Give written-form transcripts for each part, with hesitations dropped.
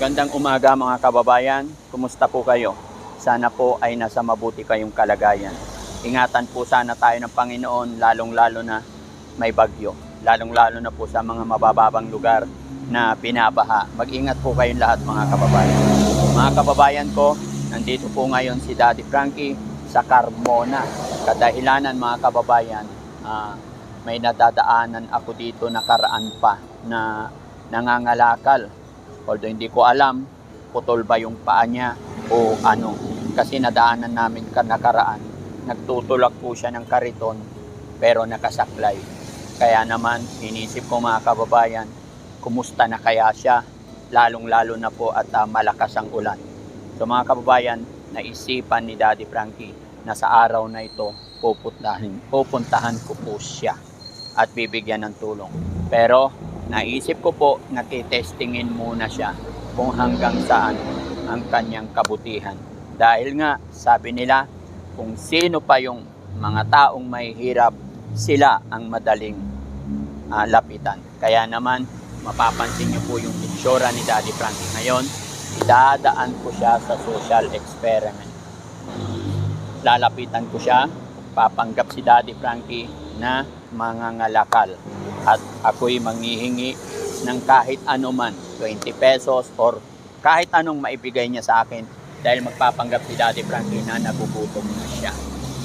Magandang umaga mga kababayan. Kumusta po kayo? Sana po ay nasa mabuti kayong kalagayan. Ingatan po sana tayo ng Panginoon, lalong-lalo na may bagyo. Lalong-lalo na po sa mga mabababang lugar na binabaha. Mag-ingat po kayong lahat mga kababayan. Mga kababayan ko, nandito po ngayon si Daddy Frankie sa Carmona. Kadahilanan mga kababayan, may nadadaanan ako dito nakaraan pa na nangangalakal. Although hindi ko alam putol ba yung paa niya o ano. Kasi nadaanan namin nakaraan. Nagtutulak po siya ng kariton pero nakasaklay. Kaya naman inisip ko mga kababayan, kumusta na kaya siya? Lalong-lalo na po at malakas ang ulan. So mga kababayan, naisipan ni Daddy Frankie na sa araw na ito pupuntahan ko po siya at bibigyan ng tulong. Pero naisip ko po nakitestingin muna siya kung hanggang saan ang kanyang kabutihan. Dahil nga sabi nila kung sino pa yung mga taong may hirap, sila ang madaling lapitan. Kaya naman mapapansin niyo po yung itsura ni Daddy Frankie ngayon. Idadaan ko siya sa social experiment. Lalapitan ko siya, papanggap si Daddy Frankie na mangangalakal at ako'y manghihingi ng kahit anuman, 20 pesos or kahit anong maibigay niya sa akin dahil magpapanggap si Daddy Frankie na nagugutom na siya.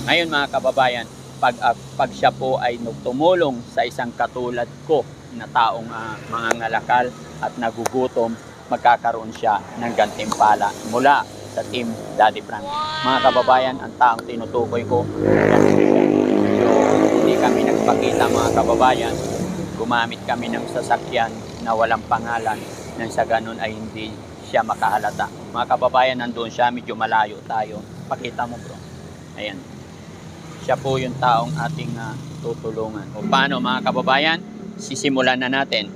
Ngayon mga kababayan, pag siya po ay tumulong sa isang katulad ko na taong mangangalakal at nagugutom, magkakaroon siya ng gantimpala mula sa Team Daddy Frankie. Mga kababayan, ang taong tinutukoy ko, hindi kami nagpakita mga kababayan. Gumamit kami ng sasakyan na walang pangalan nang sa ganun ay hindi siya makahalata. Mga kababayan, nandun siya, medyo malayo tayo. Pakita mo bro. Ayan. Siya po yung taong ating tutulungan. O paano mga kababayan? Sisimulan na natin.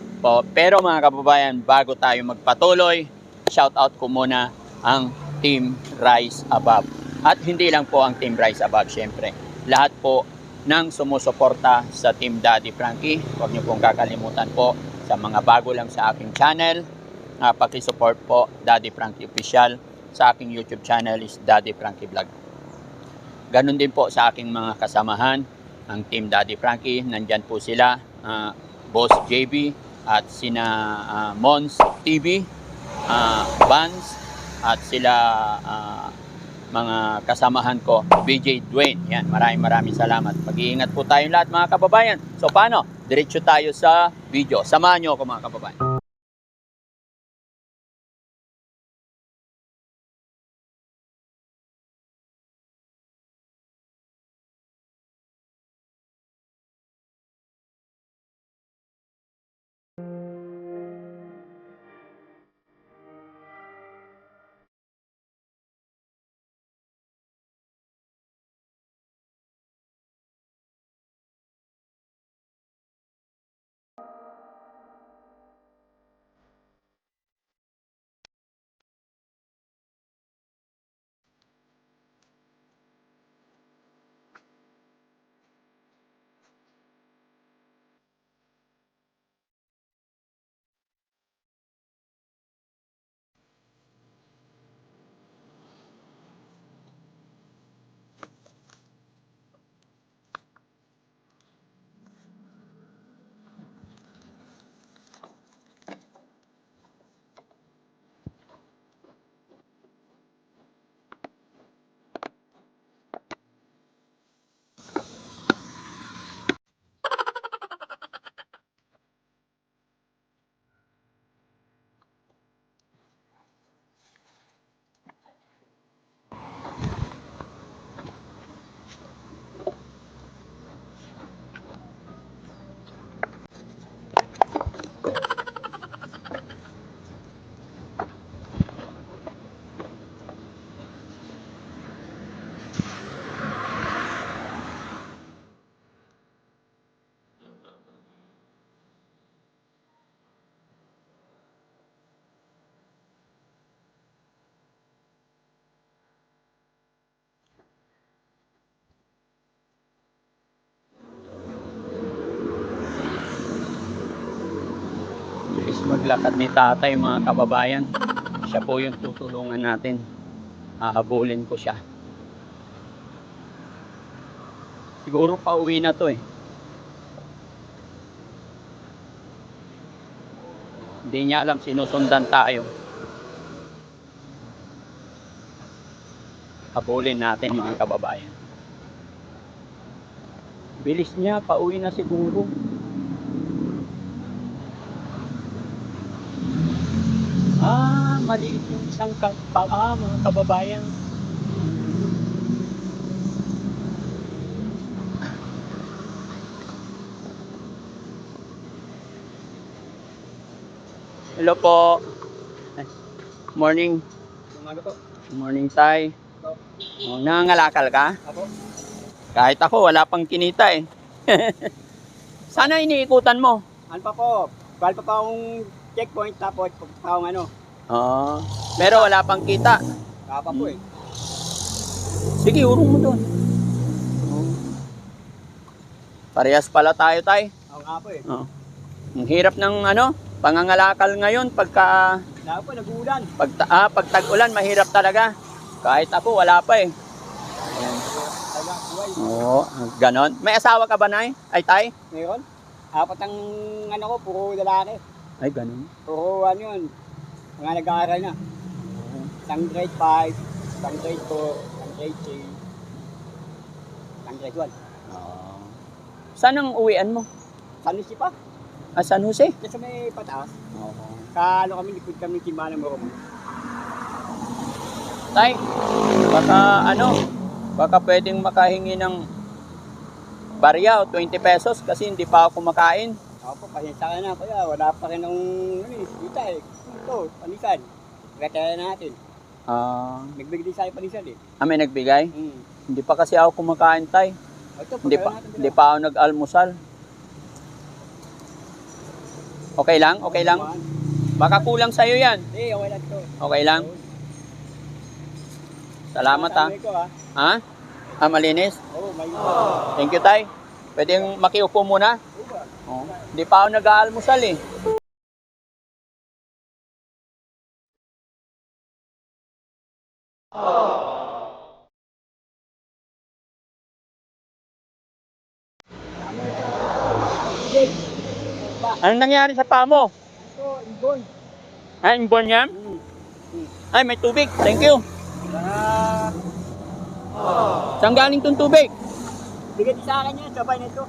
Pero mga kababayan, bago tayo magpatuloy, shout out ko muna ang Team Rise Above. At hindi lang po ang Team Rise Above, syempre. Lahat po ng sumusuporta sa Team Daddy Frankie. Huwag niyo pong kakalimutan po sa mga bago lang sa aking channel. Paki-support po Daddy Frankie Official. Sa aking YouTube channel is Daddy Frankie Vlog. Ganon din po sa aking mga kasamahan, ang Team Daddy Frankie. Nandyan po sila, Boss JB at sina Mons TV, Vans at sila mga kasamahan ko, BJ Dwayne. Yan, maraming salamat. Mag-iingat po tayong lahat mga kababayan. So paano? Diretso tayo sa video. Samahan nyo ako mga kababayan. Maglakad ni tatay mga kababayan. Siya po yung tutulungan natin. Hahabulin ko siya. Siguro pauwi na to eh. Hindi niya alam sinusundan tayo. Habulin natin mga kababayan. Bilis niya, pauwi na siguro. Maliit yung isang mga kababayan. Hello po. Morning. Morning, Tay. Oh, nangangalakal ka? Ako? Kahit ako, wala pang kinita eh. Sana iniikutan mo. Ano pa po? Bal pa akong checkpoint tapos pagpunta akong ano. Oo. Pero wala pang kita. Kapa po eh. Sige, urong mo doon. Parehas pala tayo, Tay. Ako nga po eh. Oh. Ang hirap ng pangangalakal ngayon pagka Lalo po, nag-uulan. pag tag-ulan, mahirap talaga. Kahit ako, wala pa eh. Talaga, buhay. Oo, ganon. May asawa ka ba, Nay? Ay, Tay? Ngayon, apat ang ano ko, puro lalaki. Ay, ganon. Puro ano yun, mga nag-aaral na. Isang grade 5, isang grade 2, isang grade 3, isang grade 1. Oh. Saan ang uwian mo? San Luis pa? San Jose? Kasi may pataas. Oo. Kano kami, likod kami Timbanang Morong. Tay, baka pwedeng makahingi ng barya o 20 pesos kasi hindi pa ako kumakain. Ako po, pasensya ka na kuya, wala pa rin ng kita eh. Ito, panisan. Retire natin. Nagbigay sa'yo panisan eh. May nagbigay? Mm. Hindi pa kasi ako kumakain, Tay. Ito, Hindi pa ako nag-almusal. Okay lang? Okay lang? Baka kulang sa'yo yan. Eh, okay lang ito. Okay lang? Salamat ha. Ha? Malinis? Oo, may Thank you, Tay. Pwedeng makiupo muna? Oh. Hindi pa ako nag-aalmusal eh. Anong nangyari sa paa mo? Ito, inborn. Inborn yan? Ay, may tubig. Thank you. Saan galing tong tubig? Bigay sa akin yan, sabay nito.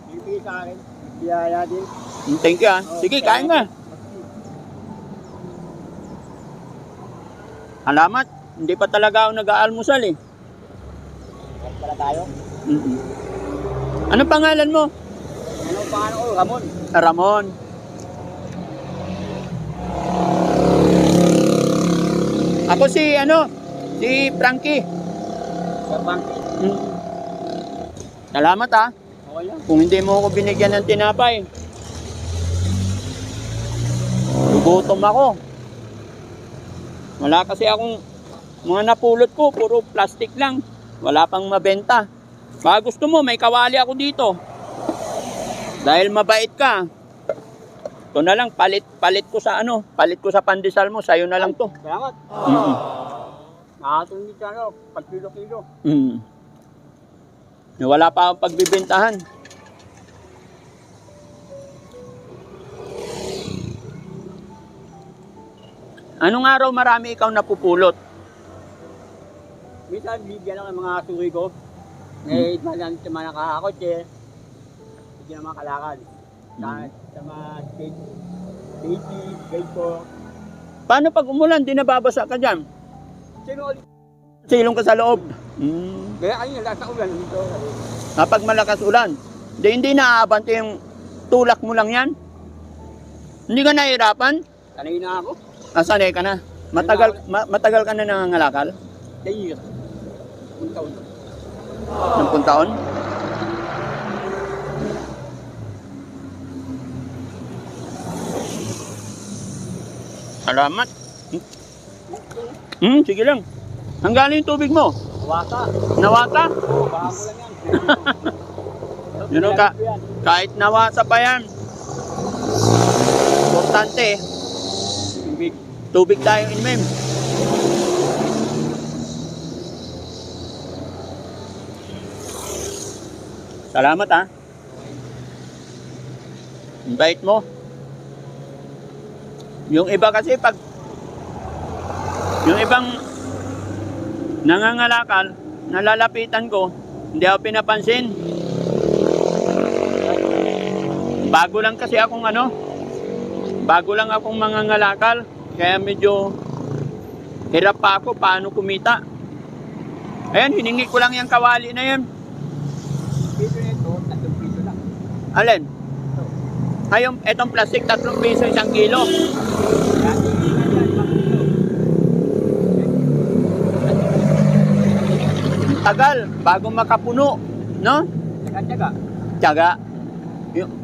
Bigay sa akin. Biyaya din. Thank you Sige, kain na. Salamat. Hindi pa talaga ako nag-aalmusal eh. Kapit pala tayo. Anong pangalan mo? Ano pangalan ko? Ramon. Ramon. Ako si Frankie. Sa bangki. Salamat ha. Okay lang. Kung hindi mo ako binigyan ng tinapay, gugutom ako. Wala kasi akong mga napulot ko, puro plastic lang. Wala pang mabenta. Baka gusto mo, may kawali ako dito. Dahil mabait ka. Ito na lang, palit ko sa pandesal mo, sa'yo na lang to. Salamat. Nakatulong dito pag kilo-kilo. Wala pa akong pagbibentahan. Anong araw marami ikaw napupulot? Minsan, bigyan ako ng mga suri ko. Ngayon, malang sa mga nakakakotse. Bigyan ng mga kalakal. Sa mga grade 80, grade 4. Paano pag umulan, di nababasa ka dyan? Sino ulit? Silong ka sa loob. Kaya ayun, lahat sa ulan dito. Kapag malakas ulan, hindi naaabante yung tulak mo lang yan? Hindi ka nahihirapan? Sanay na ako. Sanay ka na? Matagal ka na nangangalakal? 10 years. Kung taon. 10 taon? Salamat. Sige lang. Hanggang yung tubig mo? Waka. Nawata? Oo, baka mo lang yan. Yun ka, kahit nawasa pa yan. Importante eh. Tubig. Tubig tayo inumin. Salamat ha. Ang bait mo. Yung iba kasi pag yung ibang nangangalakal, nalalapitan ko, hindi ako pinapansin. Bago lang kasi akong bago lang akong mangangalakal, kaya medyo hirap pa ako paano kumita. Ayan, hiningi ko lang yung kawali na yan. Piso nito, 3 piso lang. Alin? Ayun, etong plastic, 3 piso 1 kilo. Yan, hihingan yan, 5 piso. Tagal, bago makapuno, no? Tsaga-tsaga. Tiyaga.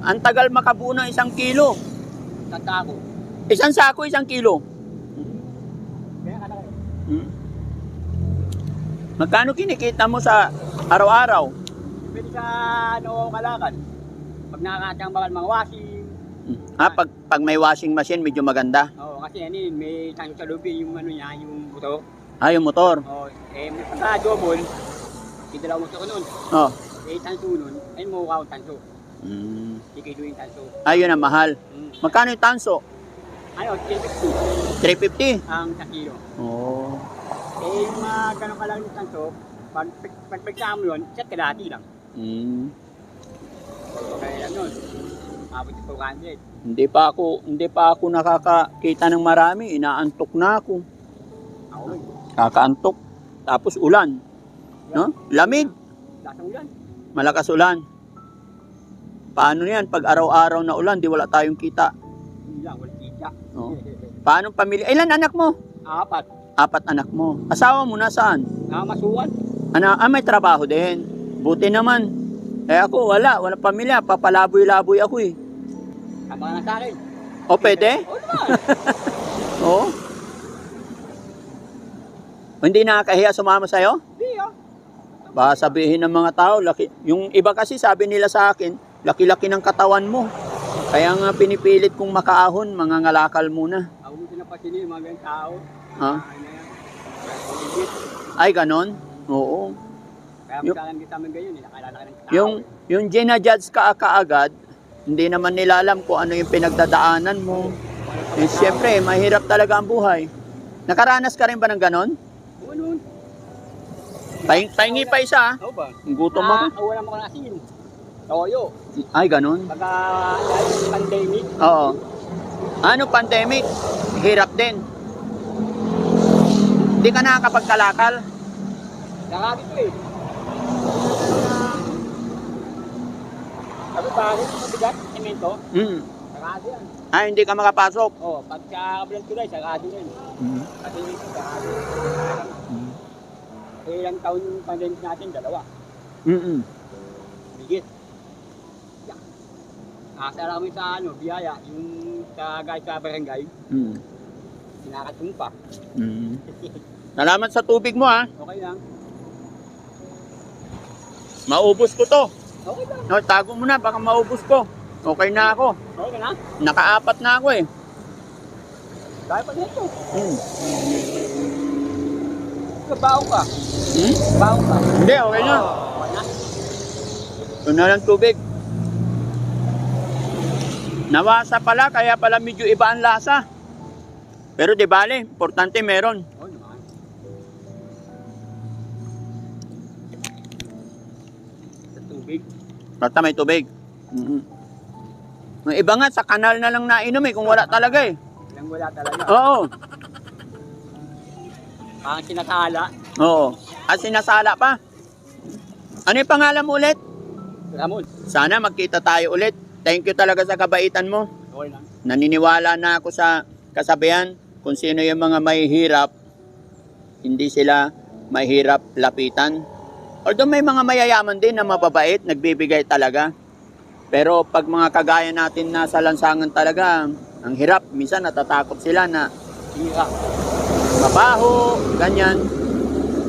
Ang tagal makabuo ng 1 kilo. Tanda ko. 1 sako, 1 kilo. Kaya ka na kayo. Magkano kinikita mo sa araw-araw? Pwede sa kalakal. Pag nakakatambakal mga washing. Pag may washing machine, medyo maganda. Oo, kasi yan yun, may tanso sa lubi, yung niya, yung buto. Yung motor. Oo, may pagka-double, idalaw mo ko nun. Oh. Tanso nun, ayun mo ka tanso. Ikido yung tanso. Ayun ang mahal. Magkano yung tanso? 350 350. ang 1 kilo. Oh. Yung mga ganun ka lang yung tanso, pag pagkama mo yun, set ka dati lang. Kaya lang nun, abot yung 200. Hindi pa ako nakakakita ng marami, inaantok na ako. Ako yun. Kakaantok. Tapos ulan, no? Lamig, Lasang ulan. malakas ulan. Paano 'yan pag araw-araw na ulan, di wala tayong kita? Hindi lang, walang kita. Oo. Paano pamilya? Ilan anak mo? 4. 4 anak mo. Asawa mo nasaan? Masuwan. May trabaho din. Buti naman. Ako wala pamilya, papalaboy-laboy ako eh. Tama ka na sa akin. O pwede? Oo naman. Oo. Hindi nakakahiya sumama sa'yo? Hindi ah. Baka sabihin ng mga tao, yung iba kasi sabi nila sa akin, laki-laki ng katawan mo. Kaya nga pinipilit kong makaahon, mangangalakal muna. Ako mo sinapasinin yung mga ganyan tao. Ha? Legit. Ay, ganon? Oo. Kaya magkalan kita man ganyan, nakalala ka ng tao. Yung ginajudge ka kaagad, hindi naman nila alam kung ano yung pinagdadaanan mo. Siyempre, mahirap talaga ang buhay. Nakaranas ka rin ba ng ganon? Oo nun. Pahingi pa isa. Oo ba? Gutom ako. Wala mo ko na asin. Toyo. Ay, ganon? Pagka pandemic. Oo. Ano pandemic? Hirap din. Hindi ka nakakapagkalakal. Nakakit ko eh. Sabi bakit mabigat, semento? Sarado yan. Hindi ka makapasok. Oo, pagka kabilang tulay, sarado yan. Kasi dito, sarado. Ilang taon yung pandemic natin, 2. Bigit. Nakasala kami sa biyaya, yung sa guys sa barangay, sinakatumpa. Salamat sa tubig mo ha. Okay lang. Maubos ko to. Okay lang. No, tago mo na, baka maubos ko. Okay na ako. Okay na. Naka-4 na ako eh. Kaya pa nito. Baong ka. Baong ka. Hindi, okay na. Okay na. Ito na lang tubig. Nawasa pala, kaya pala medyo iba ang lasa. Pero di bale, importante meron. Oo naman. Sa tubig. Basta may tubig. May iba nga, sa kanal na lang nainom eh, kung wala talaga eh. Ilang wala talaga. Oo. Ang sinasala. Oo. At sinasala pa. Ano yung pangalan mo ulit? Ramon. Sana magkita tayo ulit. Thank you talaga sa kabaitan mo. Okay lang. Naniniwala na ako sa kasabihan kung sino yung mga may hirap, hindi sila mahirap lapitan. Although may mga mayayaman din na mababait, nagbibigay talaga. Pero pag mga kagaya natin nasa lansangan talaga, ang hirap, minsan natatakot sila na Hira. mabaho, ganyan.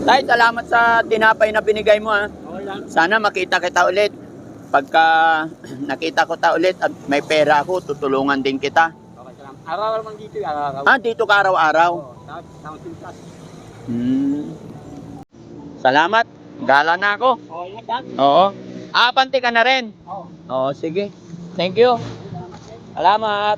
Tay, salamat sa tinapay na binigay mo ha. Okay lang. Sana makita kita ulit. Pagka nakita ko ta ulit at may pera ako, tutulungan din kita. Okay lang. Araw-araw man dito, araw-araw. Ah, dito ka araw-araw. Oo, tapos Counting Plus. Salamat. Gala na ako. Oo, yan, Dad. Oo. Abante ka na rin. Oo. Oo, sige. Thank you. Salamat.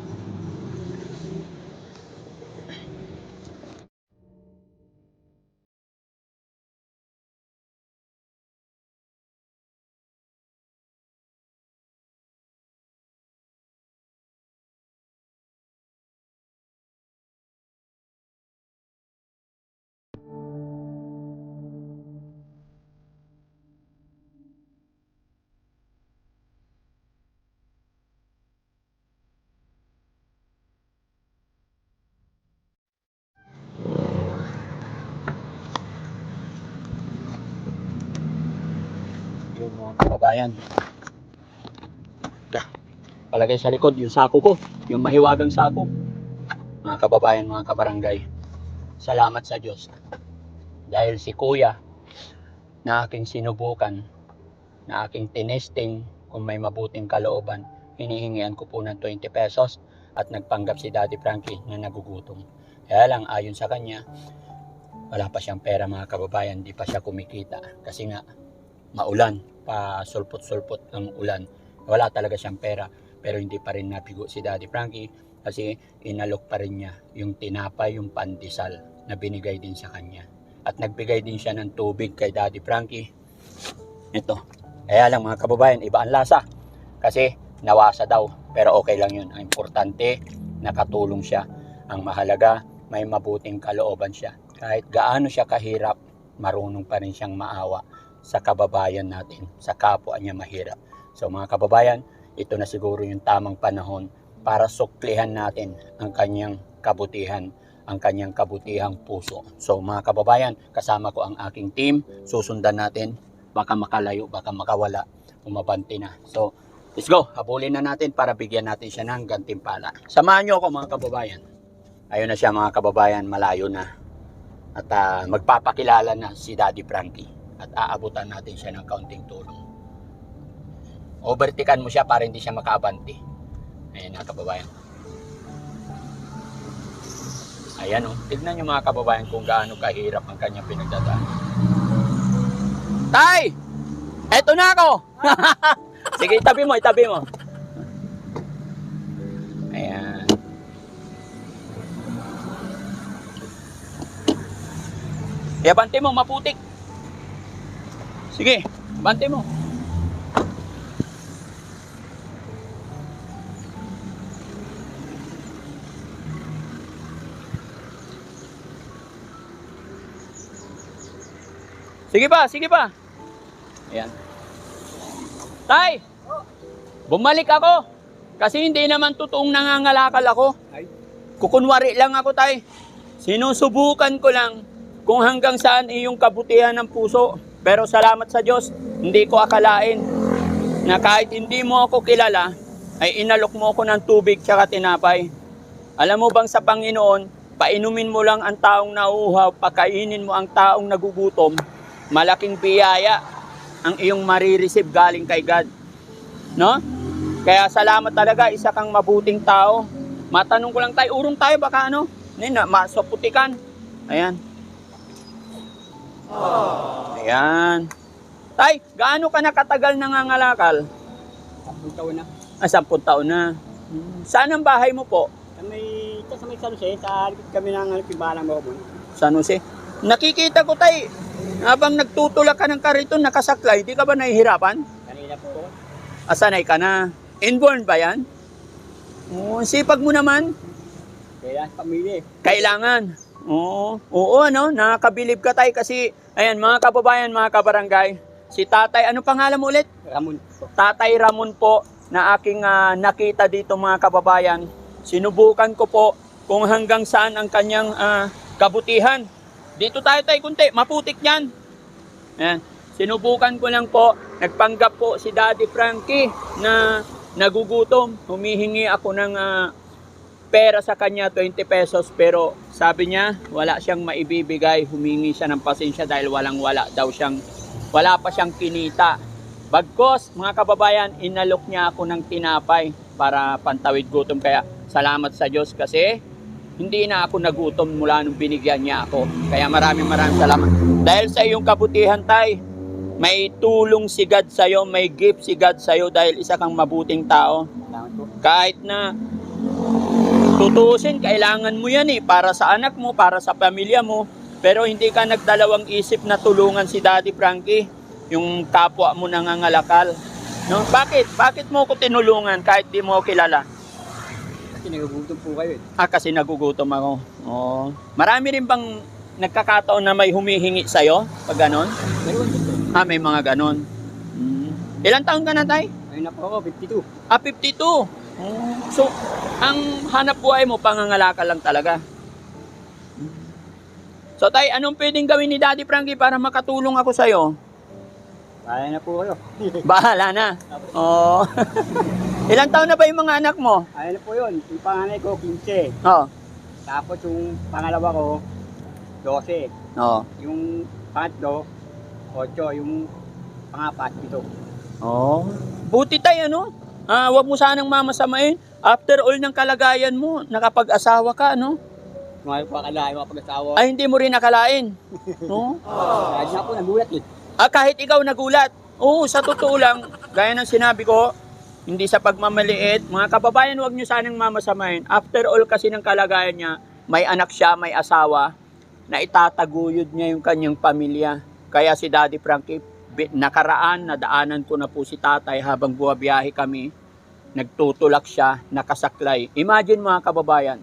Yung mga kababayan. Palagay sa likod, yung sako ko. Yung mahiwagang sako. Mga kababayan, mga kabarangay. Salamat sa Diyos. Dahil si Kuya, na aking sinubukan, na aking tinesting kung may mabuting kalooban, hinihingian ko po ng 20 pesos at nagpanggap si Daddy Frankie na nagugutom. Kaya lang, ayon sa kanya, wala pa siyang pera mga kababayan, di pa siya kumikita. Kasi nga, maulan, pa sulpot-sulpot ng ulan. Wala talaga siyang pera, pero hindi pa rin nabigo si Daddy Frankie kasi inalok pa rin niya yung tinapay, yung pandesal na binigay din sa kanya. At nagbigay din siya ng tubig kay Daddy Frankie. Ito. Kaya lang mga kababayan, iba ang lasa. Kasi nawasa daw, pero okay lang yun. Ang importante, nakatulong siya. Ang mahalaga, may mabuting kalooban siya. Kahit gaano siya kahirap, marunong pa rin siyang maawa sa kababayan natin, sa kapwa niya mahirap. So mga kababayan, ito na siguro yung tamang panahon para suklihan natin ang kanyang kabutihan, ang kanyang kabutihang puso. So mga kababayan, kasama ko ang aking team, susundan natin, baka makalayo, baka makawala, umabante na. So let's go, habulin na natin para bigyan natin siya ng gantimpala. Samahan niyo ako mga kababayan. Ayun na siya mga kababayan, malayo na. At magpapakilala na si Daddy Frankie. At aabutan natin siya ng kaunting tulong. Overtikan mo siya para hindi siya makaabante. Ayan mga kababayan. Ayan o, tignan nyo mga kababayan kung gaano kahirap ang kanyang pinagdadaan. Tay! Eto na ako! Sige, itabi mo, itabi mo. Ayan. Bante mo, maputik. Sige, bante mo. Sige pa, sige pa. Ayan. Tay, bumalik ako. Kasi hindi naman totoong nangangalakal ako. Kukunwari lang ako, tay. Sinusubukan ko lang kung hanggang saan iyong kabutihan ng puso. Pero salamat sa Diyos, hindi ko akalain na kahit hindi mo ako kilala, ay inalok mo ako ng tubig tsaka tinapay. Alam mo bang sa Panginoon, painumin mo lang ang taong nauuhaw, pakainin mo ang taong nagugutom, malaking biyaya ang iyong marireceive galing kay God. No? Kaya salamat talaga, isa kang mabuting tao. Matanong ko lang tayo, urong tayo baka ano? Masoputikan. Ayan. Ayan. Tay, gaano ka nakatagal nangangalakal? 10 taon na. 10 taon na. Saan ang bahay mo po? Sa may San Jose, sa likod kami ng Timbalang Mormon. San Jose. Nakikita ko tay, habang nagtutulak ka ng kariton, nakasaklay, di ka ba nahihirapan? Kanina po. Sanay ka na. Inborn ba yan? Sipag mo naman. Kaya pamilya. Kailangan. Oo, ano, nakakabilib ka tay kasi, ayan, mga kababayan, mga kabarangay, si tatay, ano pangalan mo ulit? Ramon po. Tatay Ramon po, na aking nakita dito mga kababayan. Sinubukan ko po kung hanggang saan ang kanyang kabutihan. Dito tayo kunti, maputik yan. Ayan. Sinubukan ko lang po, nagpanggap po si Daddy Frankie na nagugutom. Humihingi ako ng pera sa kanya, 20 pesos, pero sabi niya wala siyang maibibigay. Humingi siya ng pasensya dahil wala pa siyang kinita. Bagkos mga kababayan, inalok niya ako ng tinapay para pantawid gutom. Kaya Salamat sa Diyos kasi hindi na ako nagutom mula nung binigyan niya ako. Kaya maraming salamat. Dahil sa iyong kabutihan, Tay, may tulong si God sa'yo, may gift si God sa'yo dahil isa kang mabuting tao. Salamat po. Kahit na tutuusin, kailangan mo yan para sa anak mo, para sa pamilya mo. Pero hindi ka nagdalawang isip na tulungan si Daddy Frankie, yung kapwa mo nangangalakal. No? Bakit mo ko tinulungan kahit di mo kilala? Kasi nagugutom po kayo Kasi nagugutom ako. Oh. Marami rin bang nagkakataon na may humihingi sa'yo pag ganon? Meron dito. May mga ganon. Ilang taon ka na, Tay? Ayun na po ako, 52. 52. So, ang hanap buhay mo, pangangalakal lang talaga. So, Tay, anong pwedeng gawin ni Daddy Frankie para makatulong ako sa'yo? Kaya na po kayo. Bahala na. Oh. Ilang taon na ba yung mga anak mo? Ayun na po yun. Yung panganay ko, 15. Oh. Tapos yung pangalawa ko, 12. Oh. Yung pangatlo, 8. Yung pangapat, 7. Oh. Buti, Tay, ano? Wag mo sanang mamasamain. After all ng kalagayan mo, nakapag-asawa ka, no? Mga pakalain, mga pag-asawa. Ay, hindi mo rin nakalain. No? Kaya na po, nagulat Kahit ikaw nagulat. Oo, sa totoo lang, gaya ng sinabi ko, hindi sa pagmamaliit, mga kababayan, huwag nyo sanang mamasamain. After all kasi ng kalagayan niya, may anak siya, may asawa, na itataguyod niya yung kanyang pamilya. Kaya si Daddy Frankie, nakaraan, nadaanan ko na po si tatay habang buwabiyahe kami, nagtutulak siya, nakasaklay. Imagine mga kababayan,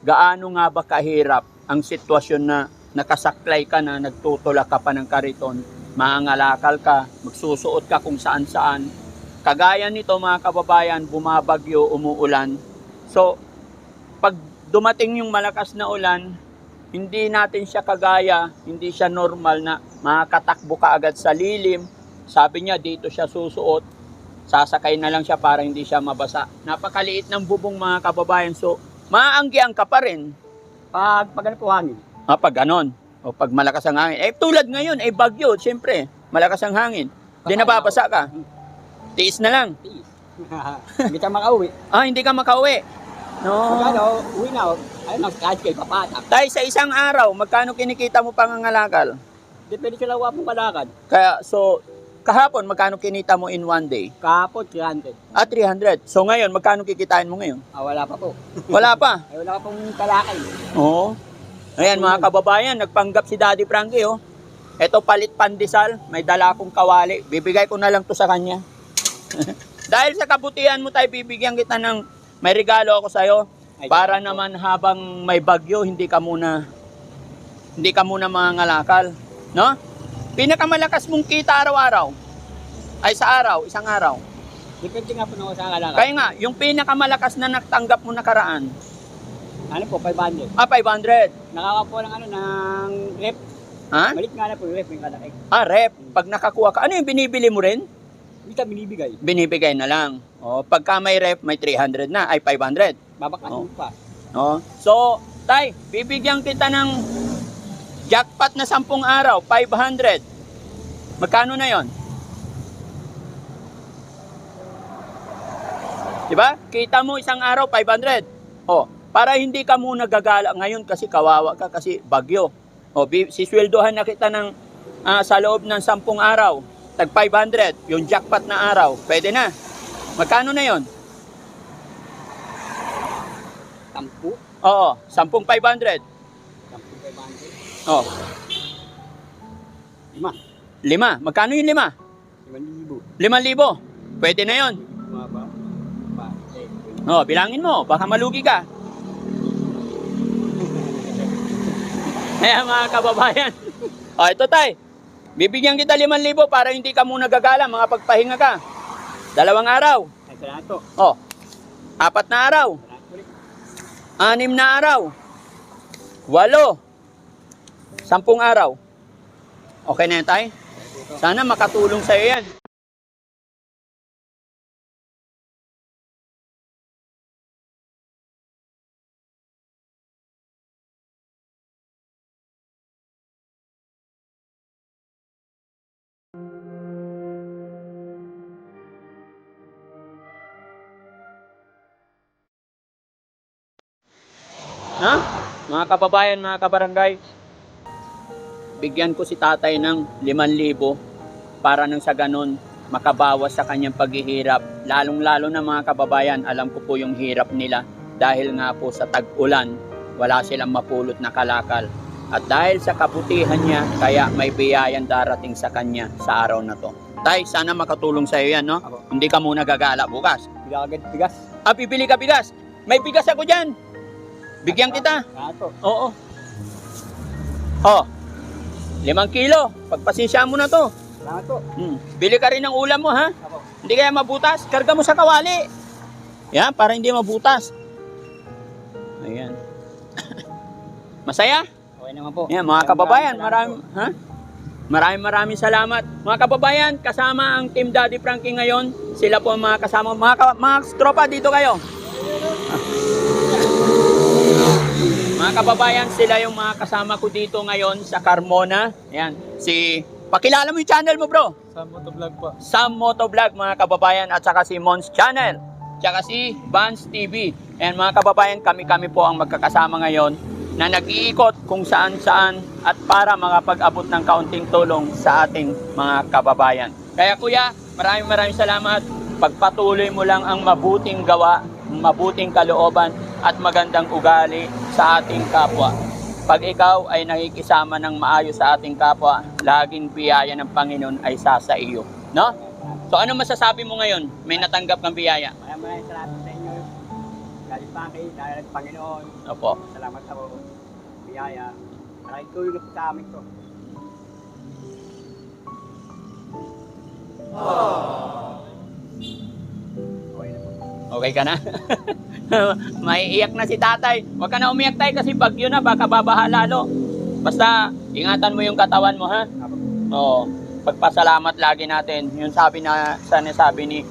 gaano nga ba kahirap ang sitwasyon na nakasaklay ka na, nagtutulak ka pa ng kariton, mangangalakal ka, magsusuot ka kung saan-saan. Kagaya nito mga kababayan, bumabagyo, umuulan. So, pag dumating yung malakas na ulan, hindi natin siya kagaya, hindi siya normal na makakatakbo ka agad sa lilim. Sabi niya, dito siya susuot, sasakay na lang siya para hindi siya mabasa. Napakaliit ng bubong mga kababayan, so maaanggian ka pa rin. Pag ano po hangin. Pag ganon, o pag malakas ang hangin. Tulad ngayon, bagyo, siyempre, malakas ang hangin. Di nababasa ka. Tiis na lang. Hindi ka makauwi. Hindi ka makauwi. No. Magkano, uwi na. Ayun, kahit kayo papatak. Tay, sa isang araw, magkano kinikita mo pangangalakal? Depende sa lawa mong kalakad. Kaya, so, kahapon, magkano kinita mo in one day? Kahapon, 300. 300. So ngayon, magkano kikitain mo ngayon? Wala pa po. Wala pa. Ay, wala pa pong kalakay. Oo. Ayan mga kababayan, nagpanggap si Daddy Frankie, oh. Ito palit pandesal, may dala akong kawali. Bibigay ko na lang to sa kanya. Dahil sa kabutihan mo tayo, bibigyan kita ng may regalo ako sa'yo. Para naman habang may bagyo, hindi ka muna mangangalakal. No? Pinakamalakas mong kita araw-araw ay sa araw, isang araw. Depende nga po na sa kalakad. Kaya nga, yung pinakamalakas na natanggap mo na karaan, Ano po, 500. 500. Nakakakuha ng ng rep. Ha? Malit nga na po yung rep, yung kalakay. Rep. Pag nakakuha ka, ano yung binibili mo rin? Hindi ka binibigay. Binibigay na lang. Pagka may rep, may 300 na, ay 500. Babakasin pa. So, Tay, bibigyan kita ng jackpot na 10 araw, 500. Magkano na yon? Diba? Kita mo isang araw, 500. Para hindi ka muna gagala ngayon kasi kawawa ka kasi bagyo. Sisweldohan na kita ng sa loob ng 10 araw. Tag 500, yung jackpot na araw. Pwede na. Magkano na yon? 10? Oo, 10 500. 10,500. Oh, 5. 5. Magkano yung 5? 5,000. 5,000. Pwede na yon. Maba. Bilangin mo, baka malugi ka. Kaya mga kababayan. Ito Tay. Bibigyan kita 5,000 para hindi ka muna gagala, mga pagpahinga ka. 2 araw. Ay, salamat po. 4 na araw. Salamat ulit. 6 na araw. 8. 10 araw. Okay na yan, Tay? Sana makatulong sa'yo yan. Ha? Mga kababayan, mga kabarangay, bigyan ko si tatay ng 5,000 para nang sa ganun makabawas sa kanyang paghihirap. Lalong-lalo na mga kababayan, alam ko po yung hirap nila dahil nga po sa tag-ulan, wala silang mapulot na kalakal. At dahil sa kabutihan niya, kaya may biyayan darating sa kanya sa araw na to. Tay, sana makatulong sa iyo yan, no? Ako. Hindi ka muna gagala bukas. Bigyan ka agad bigas. Bibili ka bigas. May bigas ako dyan. Bigyan kita. Ato. Oo. Oh, 5 kilo. Pagpasensya mo na to. Salamat po. Bili ka rin ng ulam mo, ha? Ako. Hindi kaya mabutas. Karga mo sa kawali. Yan, para hindi mabutas. Ayan. Masaya? Okay naman po. Yan, mga kababayan, maraming salamat. Mga kababayan, kasama ang Team Daddy Frankie ngayon. Sila po ang mga kasama. Mga tropa, dito kayo. Mga kababayan, sila yung mga kasama ko dito ngayon sa Carmona. Ayan, pakilala mo yung channel mo, bro. Sam Motovlog po. Sam Motovlog, mga kababayan, at saka si Mons Channel, tsaka si Vans TV. And mga kababayan, kami po ang magkakasama ngayon na nag-iikot kung saan-saan at para makapag-abot ng kaunting tulong sa ating mga kababayan. Kaya kuya, maraming salamat. Pagpatuloy mo lang ang mabuting gawa, mabuting kalooban at magandang ugali sa ating kapwa. Pag ikaw ay nakikisama ng maayos sa ating kapwa, laging biyaya ng Panginoon ay sa iyo. No? So ano masasabi mo ngayon? May natanggap kang biyaya? Maraming salamat sa inyo. Galing pa kayo, dahil ng Panginoon. Opo. Salamat sa biyaya. Maraming tulong po sa amin to. Okay na po. Okay ka na? Maiiyak na si tatay. Huwag ka na umiyak tayo kasi bagyo na, baka babaha lalo. Basta, ingatan mo yung katawan mo, ha? Ako. Oo. Pagpasalamat lagi natin. Yung sabi ni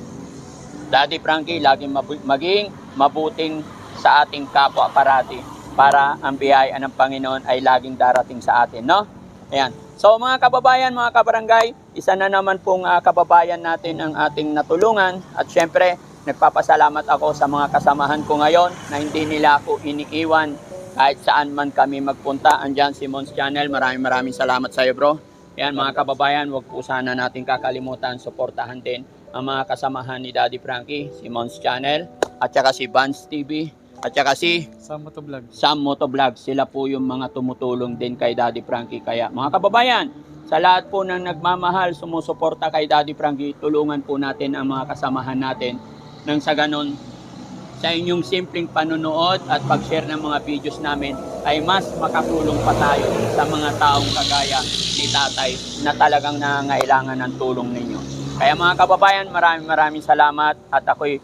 Daddy Frankie, laging maging mabuting sa ating kapwa parati para ang biyaya ng Panginoon ay laging darating sa atin, no? Ayan. So mga kababayan, mga kabarangay, isa na naman pong kababayan natin ang ating natulungan at syempre, nagpapasalamat ako sa mga kasamahan ko ngayon na hindi nila ako iniiwan kahit saan man kami magpunta. Andyan si Mons Channel, maraming salamat sa iyo, bro. Ayan mga kababayan, huwag po sana natin kakalimutan, suportahan din ang mga kasamahan ni Daddy Frankie, si Mons Channel, at saka si Vans TV, at saka si Sam Motovlog. Sam Motovlog. Sila po yung mga tumutulong din kay Daddy Frankie. Kaya mga kababayan, sa lahat po ng nagmamahal, sumusuporta kay Daddy Frankie, tulungan po natin ang mga kasamahan natin nang sa ganon, sa inyong simpleng panonood at pag-share ng mga videos namin ay mas makatulong pa tayo sa mga taong kagaya ni tatay na talagang nangangailangan ng tulong ninyo. Kaya mga kababayan, maraming salamat at ako'y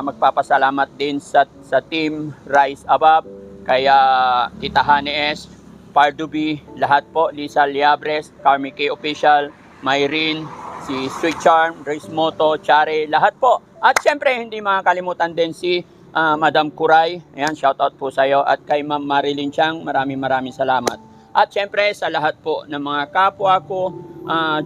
magpapasalamat din sa Team Rise Above, kaya Tita Honey S, Pardo B, lahat po, Lisa Liabres, Carmi K Official, Myrene, si Sweet Charm, Race Moto, Chare, lahat po. At syempre, hindi makakalimutan din si Madam Kuray. Ayan, shoutout po sa iyo. At kay Ma'am Marilyn Chang, maraming salamat. At syempre, sa lahat po ng mga kapwa ko,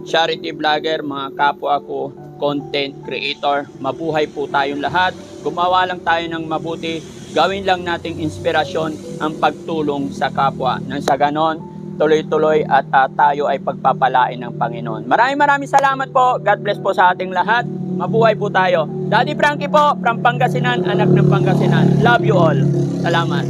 charity vlogger, mga kapwa ko, content creator, mabuhay po tayong lahat. Gumawa lang tayo ng mabuti. Gawin lang nating inspirasyon ang pagtulong sa kapwa. Nang sa ganon, tuloy-tuloy at tayo ay pagpapalain ng Panginoon. Maraming salamat po. God bless po sa ating lahat. Mabuhay po tayo. Daddy Frankie po, from Pangasinan, anak ng Pangasinan. Love you all. Salamat.